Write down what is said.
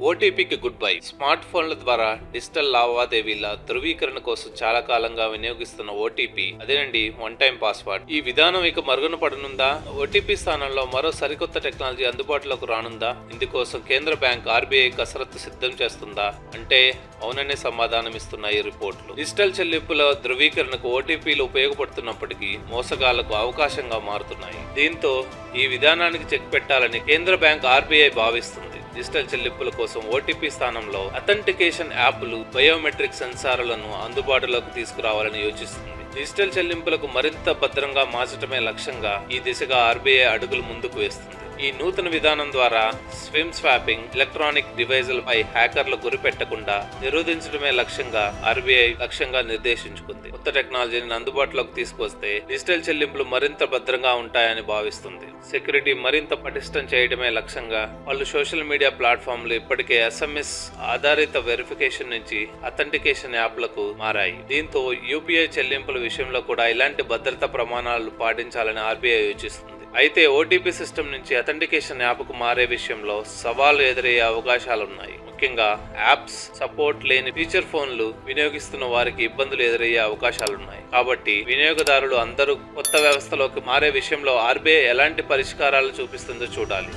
ఓటీపీకి good bye. Smart ఫోన్ల ద్వారా digital లావాదేవీల ధృవీకరణ కోసం చాలా కాలంగా వినియోగిస్తున్న ఓటీపీ అదేనండి వన్ టైం పాస్వర్డ్. ఈ విధానం ఇక మరుగున పడనుందా? ఓటీపీ స్థానంలో మరో సరికొత్త టెక్నాలజీ అందుబాటులోకి రానుందా? ఇందుకోసం కేంద్ర బ్యాంక్ ఆర్బీఐ కసరత్తు సిద్ధం చేస్తుందా అంటే అవుననే సమాధానం ఇస్తున్నాయి రిపోర్టులు. డిజిటల్ చెల్లింపుల ధృవీకరణకు ఓటీపీలు ఉపయోగపడుతున్నప్పటికీ మోసగాళ్లకు అవకాశంగా మారుతున్నాయి. దీంతో ఈ విధానానికి చెక్ పెట్టాలని కేంద్ర బ్యాంక్ ఆర్బీఐ భావిస్తుంది. డిజిటల్ చెల్లింపుల కోసం ఓటీపీ స్థానంలో అథెంటికేషన్ యాప్లు, బయోమెట్రిక్ సెన్సార్లను అందుబాటులోకి తీసుకురావాలని యోచిస్తుంది. డిజిటల్ చెల్లింపులకు మరింత భద్రంగా మార్చడమే లక్ష్యంగా ఈ దిశగా ఆర్బీఐ అడుగులు ముందుకు వేస్తుంది. ఈ నూతన విధానం ద్వారా స్విమ్ స్వాపింగ్, ఎలక్ట్రానిక్ డివైజులపై హ్యాకర్లు గురిపెట్టకుండా నిరోధించడమే లక్ష్యంగా ఆర్బీఐ నిర్దేశించుకుంది. కొత్త టెక్నాలజీని అందుబాటులోకి తీసుకొస్తే డిజిటల్ చెల్లింపులు మరింత భద్రంగా ఉంటాయని భావిస్తుంది. సెక్యూరిటీ మరింత పటిష్టం చేయడమే లక్ష్యంగా పలు సోషల్ మీడియా ప్లాట్ఫామ్లు ఇప్పటికే ఎస్ఎంఎస్ ఆధారిత వెరిఫికేషన్ నుంచి అథెంటికేషన్ యాప్లకు మారాయి. దీంతో యూపీఐ చెల్లింపుల విషయంలో కూడా ఇలాంటి భద్రతా ప్రమాణాలు పాటించాలని ఆర్బీఐ యోచిస్తుంది. అయితే ఓటీపీ సిస్టమ్ నుంచి అథెంటికేషన్ యాప్కు మారే విషయంలో సవాళ్లు ఎదురయ్యే అవకాశాలున్నాయి. ముఖ్యంగా యాప్స్ సపోర్ట్ లేని ఫీచర్ ఫోన్లు వినియోగిస్తున్న వారికి ఇబ్బందులు ఎదురయ్యే అవకాశాలున్నాయి. కాబట్టి వినియోగదారులు అందరూ కొత్త వ్యవస్థలోకి మారే విషయంలో ఆర్బీఐ ఎలాంటి పరిష్కారాలు చూపిస్తుందో చూడాలి.